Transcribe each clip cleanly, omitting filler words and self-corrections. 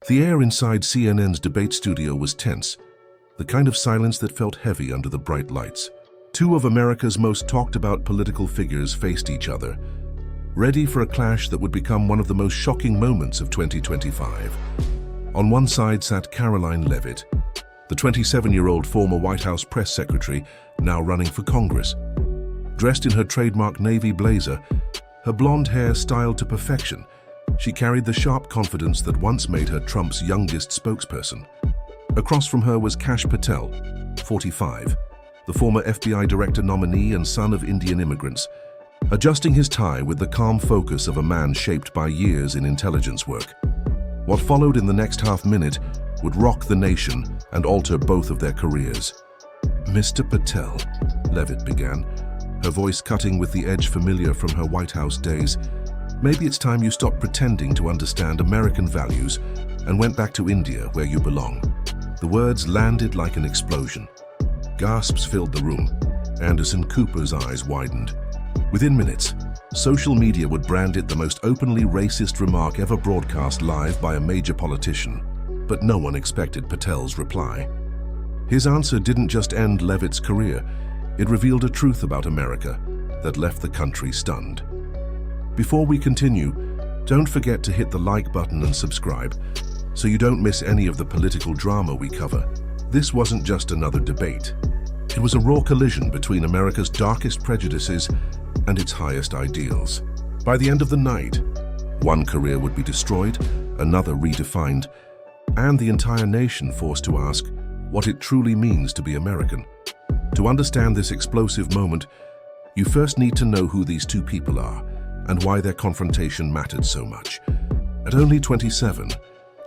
The air inside CNN's debate studio was tense, the kind of silence that felt heavy under the bright lights. Two of America's most talked about political figures faced each other, ready for a clash that would become one of the most shocking moments of 2025. On one side sat Karoline Leavitt, the 27-year-old former White House press secretary now running for Congress. Dressed in her trademark navy blazer, her blonde hair styled to perfection, she carried the sharp confidence that once made her Trump's youngest spokesperson. Across from her was Kash Patel, 45, the former FBI director nominee and son of Indian immigrants, adjusting his tie with the calm focus of a man shaped by years in intelligence work. What followed in the next half-minute would rock the nation and alter both of their careers. "Mr. Patel," Leavitt began, her voice cutting with the edge familiar from her White House days, "maybe it's time you stopped pretending to understand American values and went back to India where you belong." The words landed like an explosion. Gasps filled the room. Anderson Cooper's eyes widened. Within minutes, social media would brand it the most openly racist remark ever broadcast live by a major politician. But no one expected Patel's reply. His answer didn't just end Leavitt's career, it revealed a truth about America that left the country stunned. Before we continue, don't forget to hit the like button and subscribe so you don't miss any of the political drama we cover. This wasn't just another debate. It was a raw collision between America's darkest prejudices and its highest ideals. By the end of the night, one career would be destroyed, another redefined, and the entire nation forced to ask what it truly means to be American. To understand this explosive moment, you first need to know who these two people are and why their confrontation mattered so much. At only 27,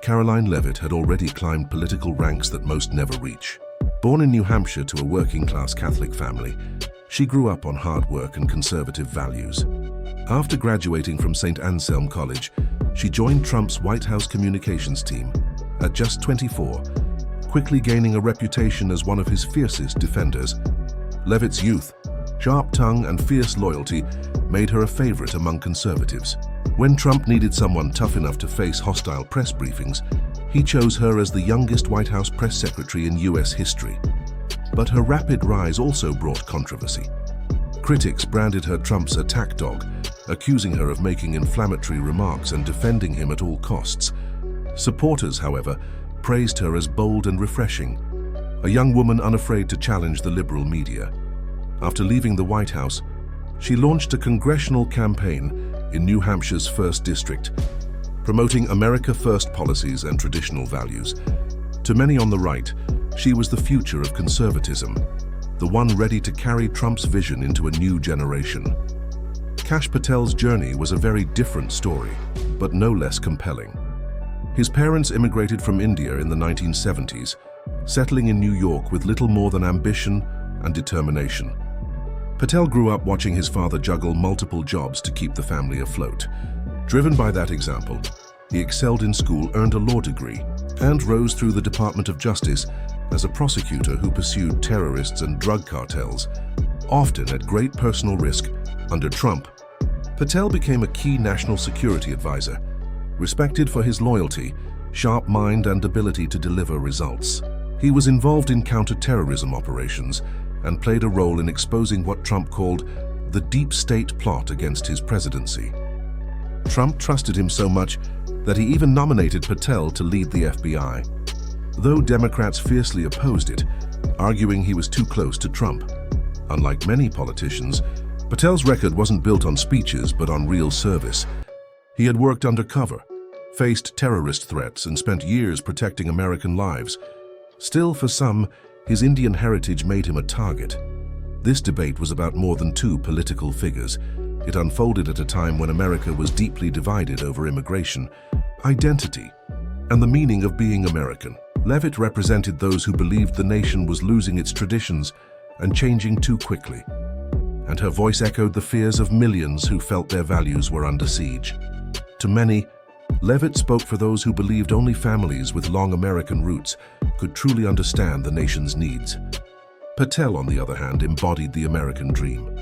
Karoline Leavitt had already climbed political ranks that most never reach. Born in New Hampshire to a working-class Catholic family, she grew up on hard work and conservative values. After graduating from St. Anselm College, she joined Trump's White House communications team at just 24, quickly gaining a reputation as one of his fiercest defenders. Leavitt's youth, sharp tongue, and fierce loyalty made her a favorite among conservatives. When Trump needed someone tough enough to face hostile press briefings, he chose her as the youngest White House press secretary in U.S. history. But her rapid rise also brought controversy. Critics branded her Trump's attack dog, accusing her of making inflammatory remarks and defending him at all costs. Supporters, however, praised her as bold and refreshing, a young woman unafraid to challenge the liberal media. After leaving the White House, she launched a congressional campaign in New Hampshire's 1st District, promoting America First policies and traditional values. To many on the right, she was the future of conservatism, the one ready to carry Trump's vision into a new generation. Kash Patel's journey was a very different story, but no less compelling. His parents immigrated from India in the 1970s, settling in New York with little more than ambition and determination. Patel grew up watching his father juggle multiple jobs to keep the family afloat. Driven by that example, he excelled in school, earned a law degree, and rose through the Department of Justice as a prosecutor who pursued terrorists and drug cartels, often at great personal risk. Under Trump, Patel became a key national security advisor, respected for his loyalty, sharp mind, and ability to deliver results. He was involved in counter-terrorism operations and played a role in exposing what Trump called the deep state plot against his presidency. Trump trusted him so much that he even nominated Patel to lead the FBI, though Democrats fiercely opposed it, arguing he was too close to Trump. Unlike many politicians, Patel's record wasn't built on speeches but on real service. He had worked undercover, faced terrorist threats, and spent years protecting American lives. Still, for some, his Indian heritage made him a target. This debate was about more than two political figures. It unfolded at a time when America was deeply divided over immigration, identity, and the meaning of being American. Leavitt represented those who believed the nation was losing its traditions and changing too quickly, and her voice echoed the fears of millions who felt their values were under siege. To many, Leavitt spoke for those who believed only families with long American roots could truly understand the nation's needs. Patel, on the other hand, embodied the American dream.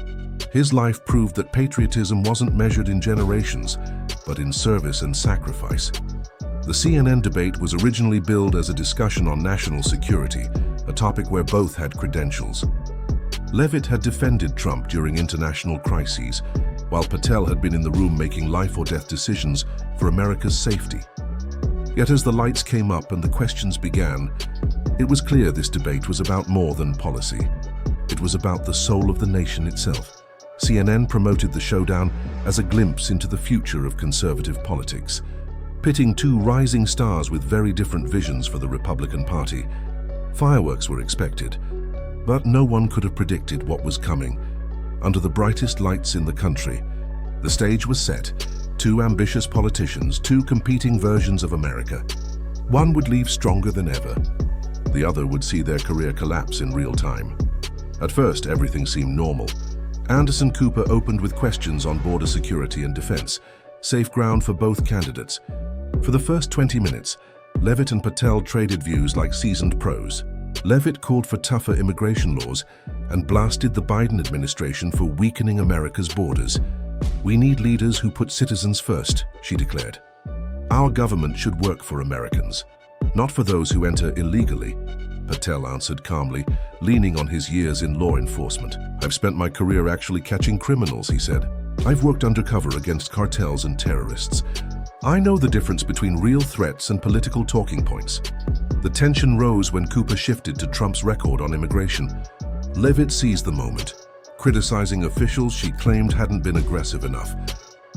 His life proved that patriotism wasn't measured in generations, but in service and sacrifice. The CNN debate was originally billed as a discussion on national security, a topic where both had credentials. Leavitt had defended Trump during international crises, while Patel had been in the room making life-or-death decisions for America's safety. Yet as the lights came up and the questions began, it was clear this debate was about more than policy. It was about the soul of the nation itself. CNN promoted the showdown as a glimpse into the future of conservative politics, pitting two rising stars with very different visions for the Republican Party. Fireworks were expected, but no one could have predicted what was coming. Under the brightest lights in the country, the stage was set. Two ambitious politicians, two competing versions of America. One would leave stronger than ever. The other would see their career collapse in real time. At first, everything seemed normal. Anderson Cooper opened with questions on border security and defense, safe ground for both candidates. For the first 20 minutes, Leavitt and Patel traded views like seasoned pros. Leavitt called for tougher immigration laws and blasted the Biden administration for weakening America's borders. "We need leaders who put citizens first," she declared. "Our government should work for Americans, not for those who enter illegally," Patel answered calmly, leaning on his years in law enforcement. "I've spent my career actually catching criminals," he said. "I've worked undercover against cartels and terrorists. I know the difference between real threats and political talking points." The tension rose when Cooper shifted to Trump's record on immigration. Leavitt seized the moment, criticizing officials she claimed hadn't been aggressive enough.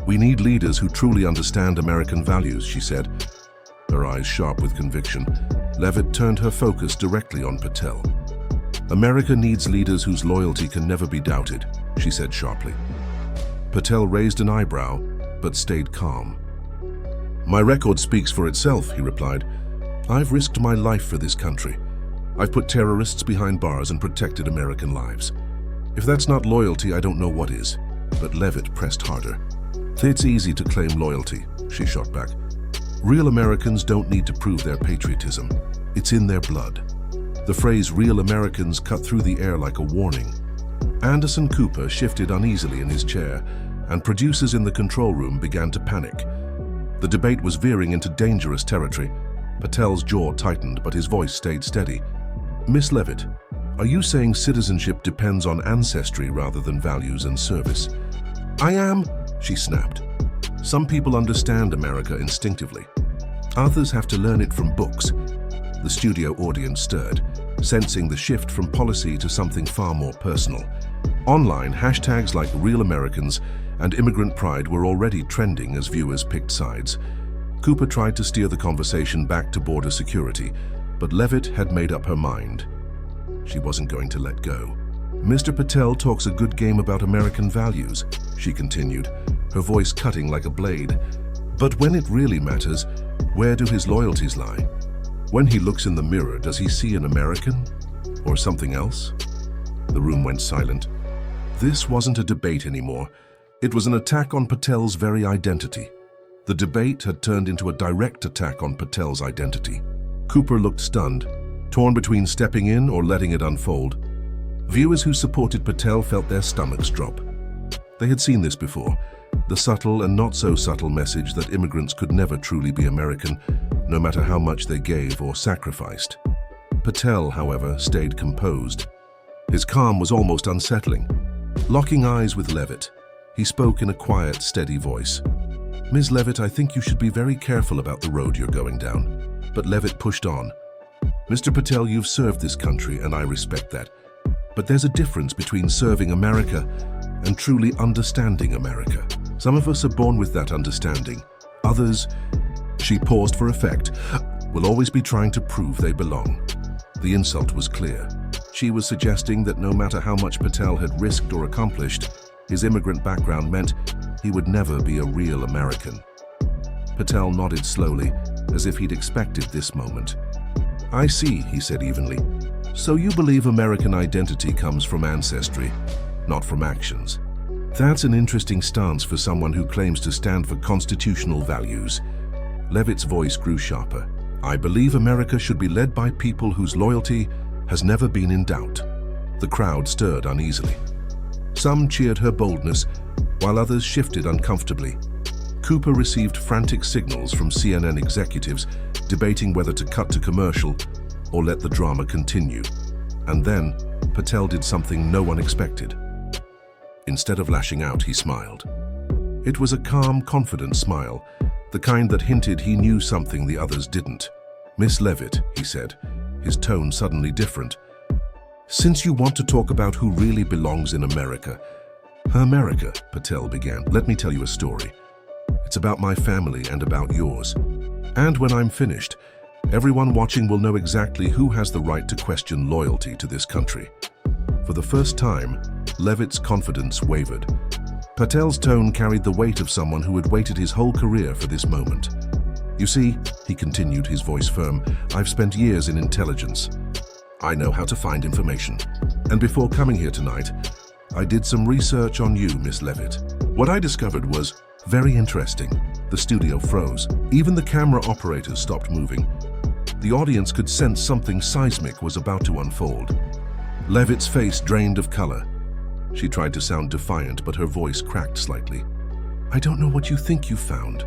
"We need leaders who truly understand American values," she said, her eyes sharp with conviction. Leavitt turned her focus directly on Patel. "America needs leaders whose loyalty can never be doubted," she said sharply. Patel raised an eyebrow, but stayed calm. "My record speaks for itself," he replied. "I've risked my life for this country. I've put terrorists behind bars and protected American lives. If that's not loyalty, I don't know what is." But Leavitt pressed harder. "It's easy to claim loyalty," she shot back. "Real Americans don't need to prove their patriotism. It's in their blood." The phrase "real Americans" cut through the air like a warning. Anderson Cooper shifted uneasily in his chair, and producers in the control room began to panic. The debate was veering into dangerous territory. Patel's jaw tightened, but his voice stayed steady. "Miss Leavitt, are you saying citizenship depends on ancestry rather than values and service?" "I am," she snapped. "Some people understand America instinctively. Others have to learn it from books." The studio audience stirred, sensing the shift from policy to something far more personal. Online, hashtags like Real Americans and Immigrant Pride were already trending as viewers picked sides. Cooper tried to steer the conversation back to border security, but Leavitt had made up her mind. She wasn't going to let go. "Mr. Patel talks a good game about American values," she continued, her voice cutting like a blade. "But when it really matters, where do his loyalties lie? When he looks in the mirror, does he see an American or something else?" The room went silent. This wasn't a debate anymore. It was an attack on Patel's very identity. The debate had turned into a direct attack on Patel's identity. Cooper looked stunned, torn between stepping in or letting it unfold. Viewers who supported Patel felt their stomachs drop. They had seen this before, the subtle and not so subtle message that immigrants could never truly be American, no matter how much they gave or sacrificed. Patel, however, stayed composed. His calm was almost unsettling. Locking eyes with Leavitt, he spoke in a quiet, steady voice. "Ms. Leavitt, I think you should be very careful about the road you're going down." But Leavitt pushed on. "Mr. Patel, you've served this country, and I respect that. But there's a difference between serving America and truly understanding America. Some of us are born with that understanding. Others," she paused for effect, "will always be trying to prove they belong." The insult was clear. She was suggesting that no matter how much Patel had risked or accomplished, his immigrant background meant he would never be a real American. Patel nodded slowly, as if he'd expected this moment. "I see," he said evenly. "So you believe American identity comes from ancestry, not from actions. That's an interesting stance for someone who claims to stand for constitutional values." Leavitt's voice grew sharper. "I believe America should be led by people whose loyalty has never been in doubt." The crowd stirred uneasily. Some cheered her boldness, while others shifted uncomfortably. Cooper received frantic signals from CNN executives debating whether to cut to commercial or let the drama continue. And then, Patel did something no one expected. Instead of lashing out, he smiled. It was a calm, confident smile, the kind that hinted he knew something the others didn't. "Miss Leavitt," he said, his tone suddenly different. "Since you want to talk about who really belongs in America," "America," Patel began, "let me tell you a story. It's about my family and about yours. And when I'm finished, everyone watching will know exactly who has the right to question loyalty to this country." For the first time, Leavitt's confidence wavered. Patel's tone carried the weight of someone who had waited his whole career for this moment. "You see," he continued, his voice firm, "I've spent years in intelligence. I know how to find information. And before coming here tonight, I did some research on you, Miss Leavitt. What I discovered was very interesting." The studio froze. Even the camera operators stopped moving. The audience could sense something seismic was about to unfold. Leavitt's face drained of color. She tried to sound defiant, but her voice cracked slightly. "I don't know what you think you found."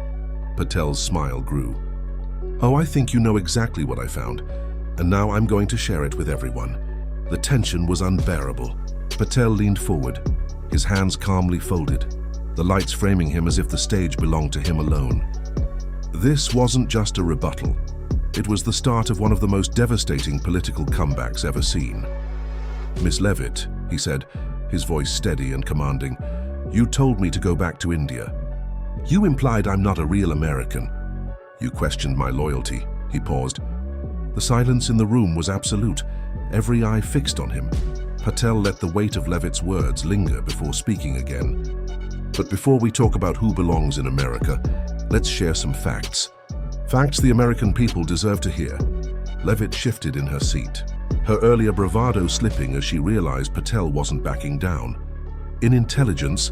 Patel's smile grew. "Oh, I think you know exactly what I found, and now I'm going to share it with everyone." The tension was unbearable. Patel leaned forward, his hands calmly folded, the lights framing him as if the stage belonged to him alone. This wasn't just a rebuttal. It was the start of one of the most devastating political comebacks ever seen. "Miss Leavitt," he said, his voice steady and commanding, "you told me to go back to India. You implied I'm not a real American. You questioned my loyalty." He paused. The silence in the room was absolute, every eye fixed on him. Patel let the weight of Leavitt's words linger before speaking again. "But before we talk about who belongs in America, let's share some facts. Facts the American people deserve to hear." Leavitt shifted in her seat, her earlier bravado slipping as she realized Patel wasn't backing down. "In intelligence,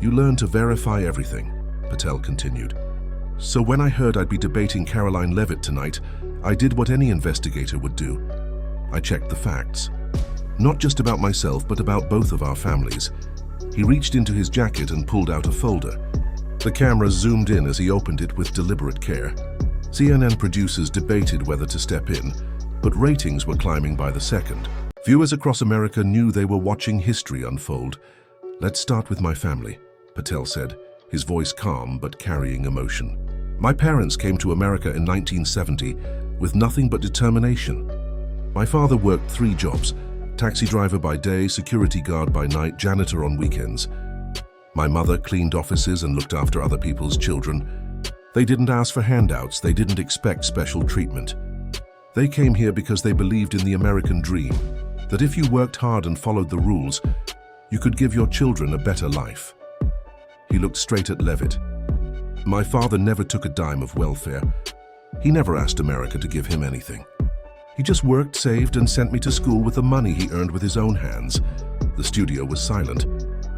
you learn to verify everything," Patel continued. "So when I heard I'd be debating Karoline Leavitt tonight, I did what any investigator would do. I checked the facts. Not just about myself, but about both of our families." He reached into his jacket and pulled out a folder. The camera zoomed in as he opened it with deliberate care. CNN producers debated whether to step in, but ratings were climbing by the second. Viewers across America knew they were watching history unfold. "Let's start with my family," Patel said, his voice calm but carrying emotion. "My parents came to America in 1970 with nothing but determination. My father worked 3 jobs, taxi driver by day, security guard by night, janitor on weekends. My mother cleaned offices and looked after other people's children. They didn't ask for handouts, they didn't expect special treatment. They came here because they believed in the American dream, that if you worked hard and followed the rules, you could give your children a better life." He looked straight at Leavitt. "My father never took a dime of welfare. He never asked America to give him anything. He just worked, saved, and sent me to school with the money he earned with his own hands." The studio was silent.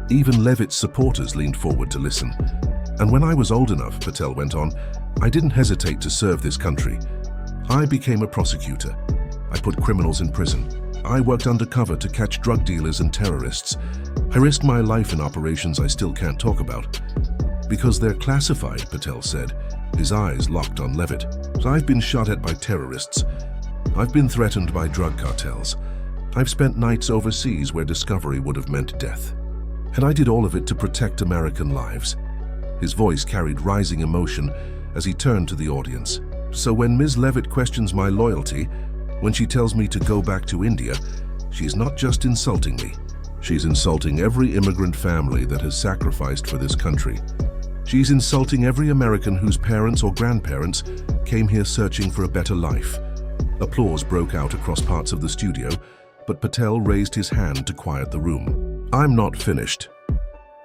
Even Leavitt's supporters leaned forward to listen. "And when I was old enough," Patel went on, "I didn't hesitate to serve this country. I became a prosecutor. I put criminals in prison. I worked undercover to catch drug dealers and terrorists. I risked my life in operations I still can't talk about. Because they're classified," Patel said, his eyes locked on Leavitt. "I've been shot at by terrorists. I've been threatened by drug cartels. I've spent nights overseas where discovery would have meant death. And I did all of it to protect American lives." His voice carried rising emotion as he turned to the audience. "So when Ms. Leavitt questions my loyalty, when she tells me to go back to India, she's not just insulting me. She's insulting every immigrant family that has sacrificed for this country. She's insulting every American whose parents or grandparents came here searching for a better life." Applause broke out across parts of the studio, but Patel raised his hand to quiet the room. "I'm not finished.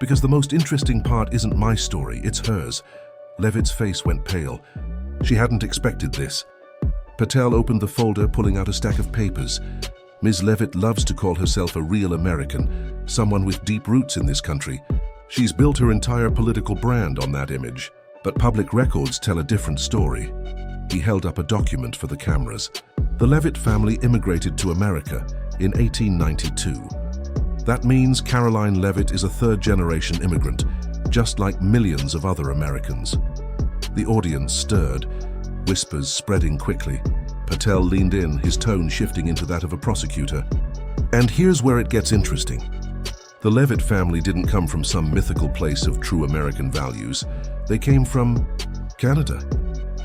Because the most interesting part isn't my story, it's hers." Leavitt's face went pale. She hadn't expected this. Patel opened the folder, pulling out a stack of papers. "Ms. Leavitt loves to call herself a real American, someone with deep roots in this country. She's built her entire political brand on that image. But public records tell a different story." He held up a document for the cameras. "The Leavitt family immigrated to America in 1892. That means Karoline Leavitt is a third-generation immigrant, just like millions of other Americans. The audience stirred, whispers spreading quickly. Patel leaned in, his tone shifting into that of a prosecutor. And here's where it gets interesting. The Leavitt family didn't come from some mythical place of true American values. They came from Canada.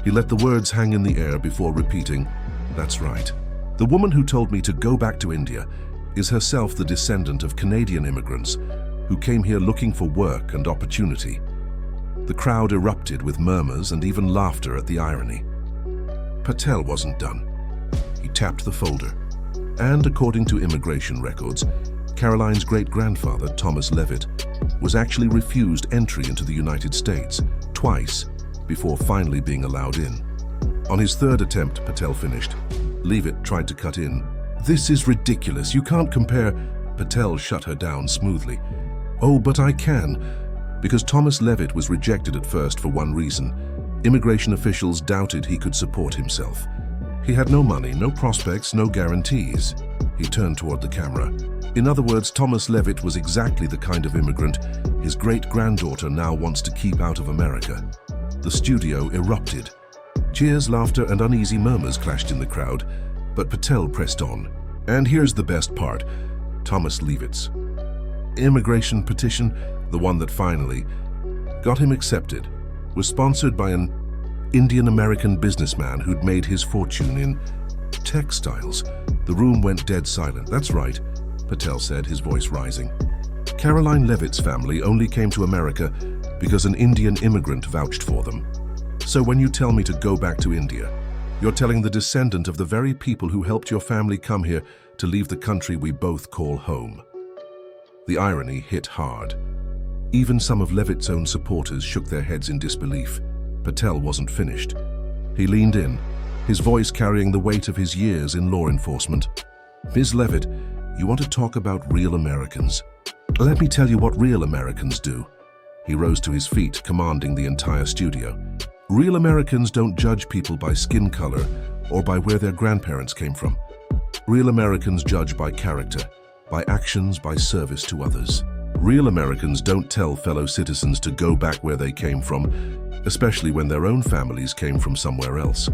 He let the words hang in the air before repeating, "That's right. The woman who told me to go back to India is herself the descendant of Canadian immigrants who came here looking for work and opportunity." The crowd erupted with murmurs and even laughter at the irony. Patel wasn't done. He tapped the folder. And according to immigration records, Karoline's great-grandfather, Thomas Leavitt, was actually refused entry into the United States twice before finally being allowed in. On his third attempt, Patel finished. Leavitt tried to cut in. "This is ridiculous. You can't compare—" Patel shut her down smoothly. "Oh, but I can. Because Thomas Leavitt was rejected at first for one reason. Immigration officials doubted he could support himself. He had no money, no prospects, no guarantees." He turned toward the camera. "In other words, Thomas Leavitt was exactly the kind of immigrant his great-granddaughter now wants to keep out of America." The studio erupted. Cheers, laughter, and uneasy murmurs clashed in the crowd, but Patel pressed on. And here's the best part. Thomas Leavitt's immigration petition, the one that finally got him accepted, was sponsored by an Indian-American businessman who'd made his fortune in textiles. The room went dead silent. "That's right," Patel said, his voice rising. "Karoline Leavitt's family only came to America because an Indian immigrant vouched for them. So when you tell me to go back to India, you're telling the descendant of the very people who helped your family come here to leave the country we both call home." The irony hit hard. Even some of Leavitt's own supporters shook their heads in disbelief. Patel wasn't finished. He leaned in, his voice carrying the weight of his years in law enforcement. "Ms. Leavitt, you want to talk about real Americans? Let me tell you what real Americans do." He rose to his feet, commanding the entire studio. "Real Americans don't judge people by skin color or by where their grandparents came from. Real Americans judge by character, by actions, by service to others. Real Americans don't tell fellow citizens to go back where they came from, especially when their own families came from somewhere else.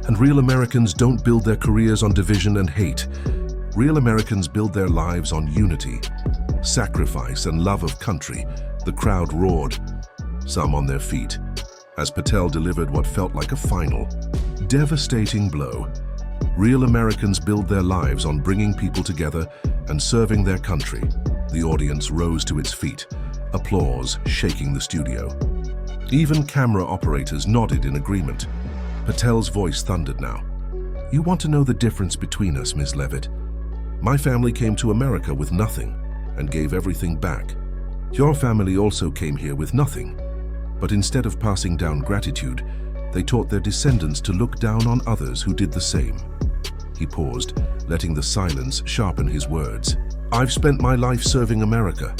And real Americans don't build their careers on division and hate. Real Americans build their lives on unity, sacrifice, and love of country." The crowd roared, some on their feet, as Patel delivered what felt like a final, devastating blow. Real Americans build their lives on bringing people together and serving their country. The audience rose to its feet, applause shaking the studio. Even camera operators nodded in agreement. Patel's voice thundered now. "You want to know the difference between us, Ms. Leavitt? My family came to America with nothing and gave everything back. Your family also came here with nothing, but instead of passing down gratitude, they taught their descendants to look down on others who did the same." He paused, letting the silence sharpen his words. "I've spent my life serving America.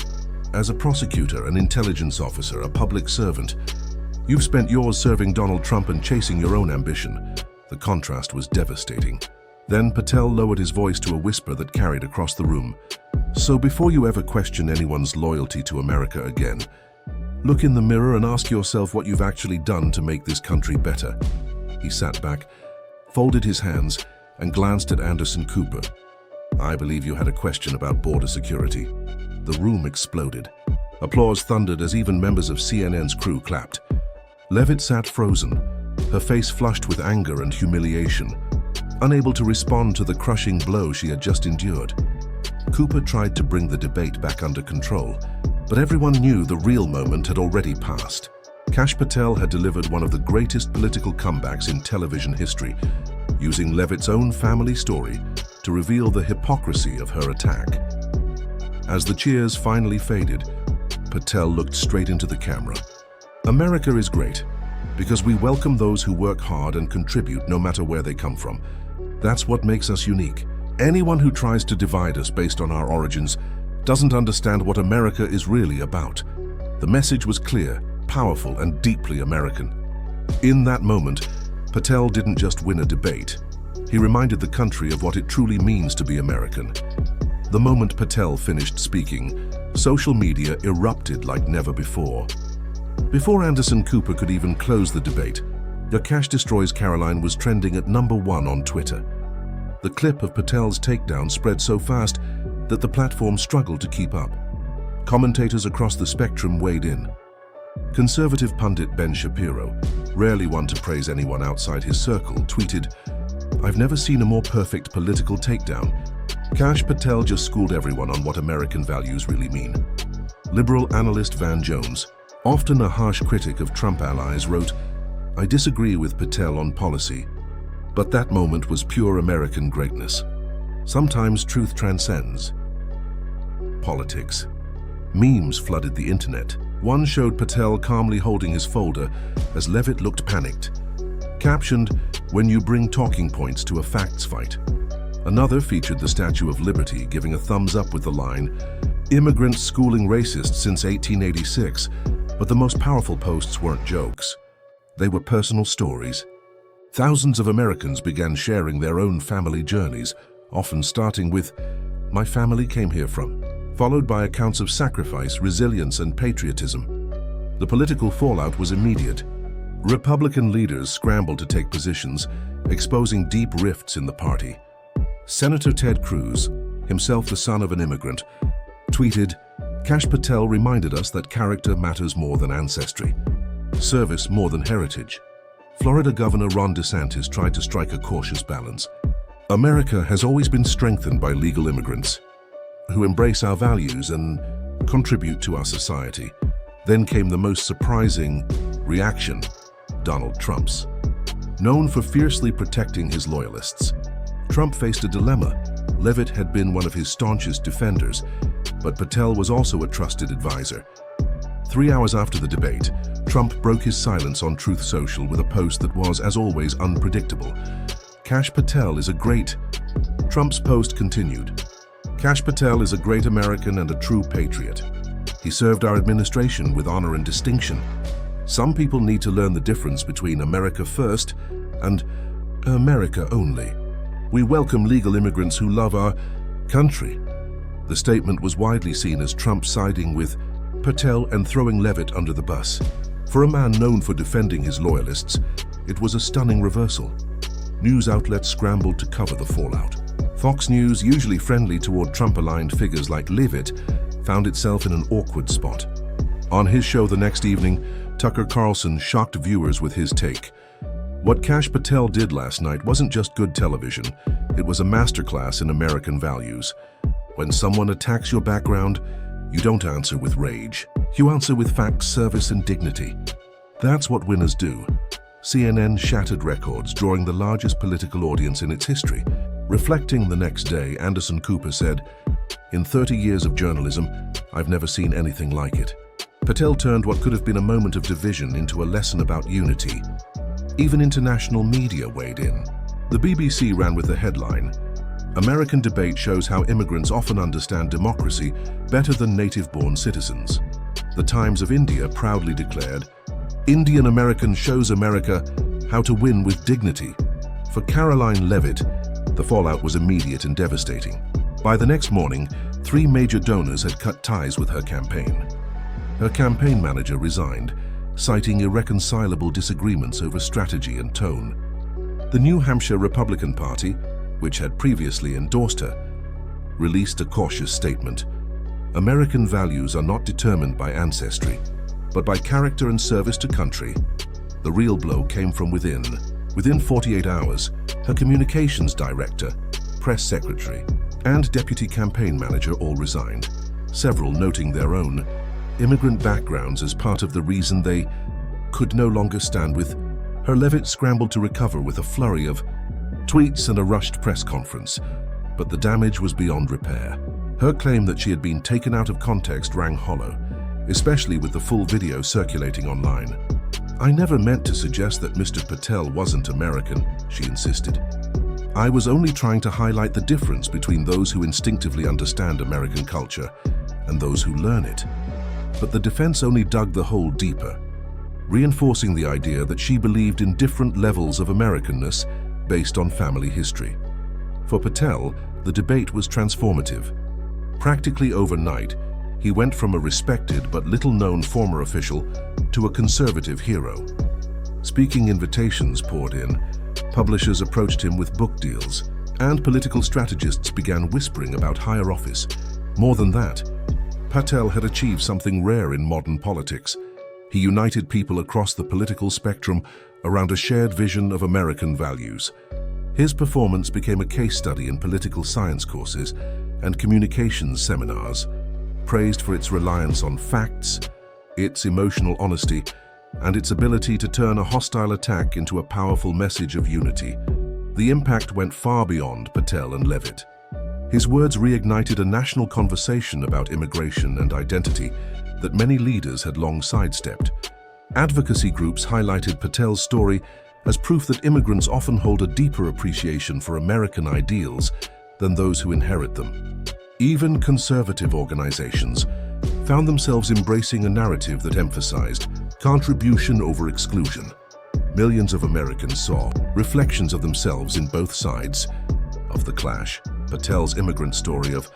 As a prosecutor, an intelligence officer, a public servant. You've spent yours serving Donald Trump and chasing your own ambition." The contrast was devastating. Then Patel lowered his voice to a whisper that carried across the room. "So before you ever question anyone's loyalty to America again, look in the mirror and ask yourself what you've actually done to make this country better." He sat back, folded his hands, and glanced at Anderson Cooper. "I believe you had a question about border security." The room exploded. Applause thundered as even members of CNN's crew clapped. Leavitt sat frozen, her face flushed with anger and humiliation, unable to respond to the crushing blow she had just endured. Cooper tried to bring the debate back under control, but everyone knew the real moment had already passed. Kash Patel had delivered one of the greatest political comebacks in television history, using Leavitt's own family story to reveal the hypocrisy of her attack. As the cheers finally faded, Patel looked straight into the camera. "America is great because we welcome those who work hard and contribute no matter where they come from. That's what makes us unique. Anyone who tries to divide us based on our origins doesn't understand what America is really about." The message was clear, powerful, and deeply American. In that moment, Patel didn't just win a debate. He reminded the country of what it truly means to be American. The moment Patel finished speaking, Social media erupted like never before. Before Anderson Cooper could even close the debate, "The Kash Destroys Karoline" was trending at #1 on Twitter. The clip of Patel's takedown spread so fast that the platform struggled to keep up. Commentators across the spectrum weighed in. Conservative pundit Ben Shapiro, rarely one to praise anyone outside his circle, tweeted, "I've never seen a more perfect political takedown. Kash Patel just schooled everyone on what American values really mean." Liberal analyst Van Jones, often a harsh critic of Trump allies, wrote, "I disagree with Patel on policy, but that moment was pure American greatness. Sometimes truth transcends." Politics. Memes flooded the internet. One showed Patel calmly holding his folder as Leavitt looked panicked. Captioned, "When you bring talking points to a facts fight." Another featured the Statue of Liberty giving a thumbs up with the line, "Immigrants schooling racists since 1886, but the most powerful posts weren't jokes. They were personal stories." Thousands of Americans began sharing their own family journeys, often starting with, "My family came here from," followed by accounts of sacrifice, resilience, and patriotism. The political fallout was immediate. Republican leaders scrambled to take positions, exposing deep rifts in the party. Senator Ted Cruz, himself the son of an immigrant, tweeted, "Kash Patel reminded us that character matters more than ancestry, service more than heritage." Florida Governor Ron DeSantis tried to strike a cautious balance. "America has always been strengthened by legal immigrants who embrace our values and contribute to our society." Then came the most surprising reaction, Donald Trump's. Known for fiercely protecting his loyalists, Trump faced a dilemma. Leavitt had been one of his staunchest defenders, but Patel was also a trusted advisor. 3 hours after the debate, Trump broke his silence on Truth Social with a post that was, as always, unpredictable. "Kash Patel is a great..." Trump's post continued, "Kash Patel is a great American and a true patriot. He served our administration with honor and distinction. Some people need to learn the difference between America first and America only. We welcome legal immigrants who love our country." The statement was widely seen as Trump siding with Patel and throwing Leavitt under the bus. For a man known for defending his loyalists, it was a stunning reversal. News outlets scrambled to cover the fallout. Fox News, usually friendly toward Trump-aligned figures like Leavitt, found itself in an awkward spot. On his show the next evening, Tucker Carlson shocked viewers with his take. "What Kash Patel did last night wasn't just good television, it was a masterclass in American values. When someone attacks your background, you don't answer with rage. You answer with facts, service, and dignity. That's what winners do." CNN shattered records, drawing the largest political audience in its history. Reflecting the next day, Anderson Cooper said, "In 30 years of journalism, I've never seen anything like it." Patel turned what could have been a moment of division into a lesson about unity. Even international media weighed in. The BBC ran with the headline, "American debate shows how immigrants often understand democracy better than native-born citizens." The Times of India proudly declared, "Indian American shows America how to win with dignity." For Karoline Leavitt, the fallout was immediate and devastating. By the next morning, 3 major donors had cut ties with her campaign. Her campaign manager resigned, citing irreconcilable disagreements over strategy and tone. The New Hampshire Republican Party, which had previously endorsed her, released a cautious statement. "American values are not determined by ancestry, but by character and service to country." The real blow came from within. Within 48 hours, her communications director, press secretary, and deputy campaign manager all resigned, several noting their own immigrant backgrounds as part of the reason they could no longer stand with her. Leavitt scrambled to recover with a flurry of tweets and a rushed press conference, but the damage was beyond repair. Her claim that she had been taken out of context rang hollow, especially with the full video circulating online. "I never meant to suggest that Mr. Patel wasn't American," she insisted. "I was only trying to highlight the difference between those who instinctively understand American culture and those who learn it." But the defense only dug the hole deeper, reinforcing the idea that she believed in different levels of Americanness based on family history. For Patel, the debate was transformative. Practically overnight, he went from a respected but little-known former official to a conservative hero. Speaking invitations poured in, publishers approached him with book deals, and political strategists began whispering about higher office. More than that, Patel had achieved something rare in modern politics. He united people across the political spectrum around a shared vision of American values. His performance became a case study in political science courses and communications seminars, praised for its reliance on facts, its emotional honesty, and its ability to turn a hostile attack into a powerful message of unity. The impact went far beyond Patel and Leavitt. His words reignited a national conversation about immigration and identity that many leaders had long sidestepped. Advocacy groups highlighted Patel's story as proof that immigrants often hold a deeper appreciation for American ideals than those who inherit them. Even conservative organizations found themselves embracing a narrative that emphasized contribution over exclusion. Millions of Americans saw reflections of themselves in both sides of the clash. Patel's immigrant story of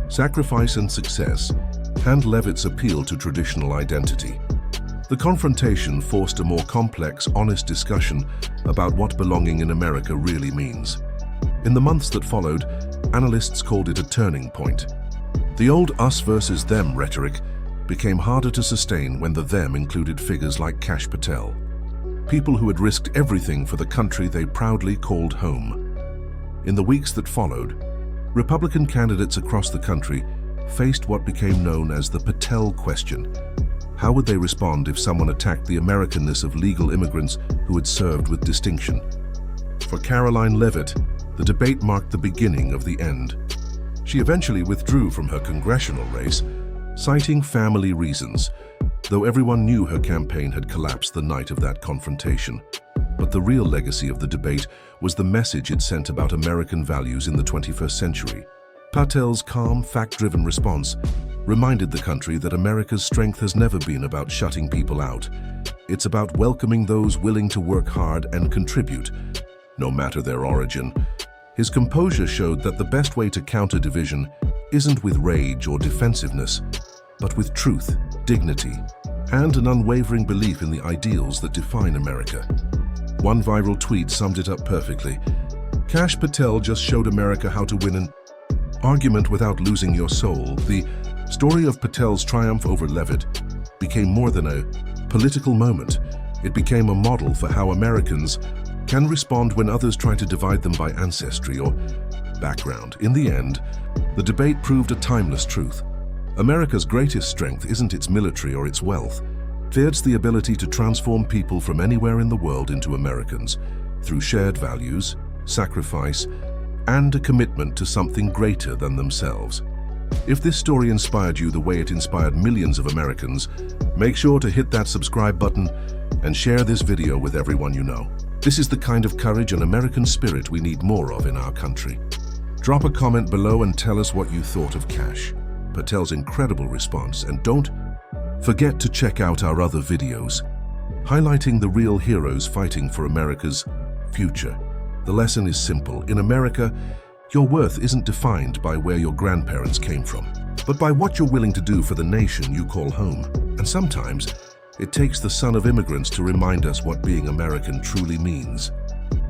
sacrifice and success, and Leavitt's appeal to traditional identity. The confrontation forced a more complex, honest discussion about what belonging in America really means. In the months that followed, analysts called it a turning point. The old us versus them rhetoric became harder to sustain when the them included figures like Kash Patel, people who had risked everything for the country they proudly called home. In the weeks that followed, Republican candidates across the country faced what became known as the Patel question. How would they respond if someone attacked the Americanness of legal immigrants who had served with distinction? For Karoline Leavitt, the debate marked the beginning of the end. She eventually withdrew from her congressional race, citing family reasons, though everyone knew her campaign had collapsed the night of that confrontation. But the real legacy of the debate was the message it sent about American values in the 21st century. Patel's calm, fact-driven response reminded the country that America's strength has never been about shutting people out. It's about welcoming those willing to work hard and contribute, no matter their origin. His composure showed that the best way to counter division isn't with rage or defensiveness, but with truth, dignity, and an unwavering belief in the ideals that define America. One viral tweet summed it up perfectly. Kash Patel just showed America how to win an argument without losing your soul. The story of Patel's triumph over Leavitt became more than a political moment. It became a model for how Americans can respond when others try to divide them by ancestry or background. In the end, the debate proved a timeless truth. America's greatest strength isn't its military or its wealth. It's the ability to transform people from anywhere in the world into Americans through shared values, sacrifice, and a commitment to something greater than themselves. If this story inspired you the way it inspired millions of Americans, make sure to hit that subscribe button and share this video with everyone you know. This is the kind of courage and American spirit we need more of in our country. Drop a comment below and tell us what you thought of Kash Patel's incredible response, and don't forget to check out our other videos, highlighting the real heroes fighting for America's future. The lesson is simple. In America, your worth isn't defined by where your grandparents came from, but by what you're willing to do for the nation you call home. And sometimes, it takes the son of immigrants to remind us what being American truly means.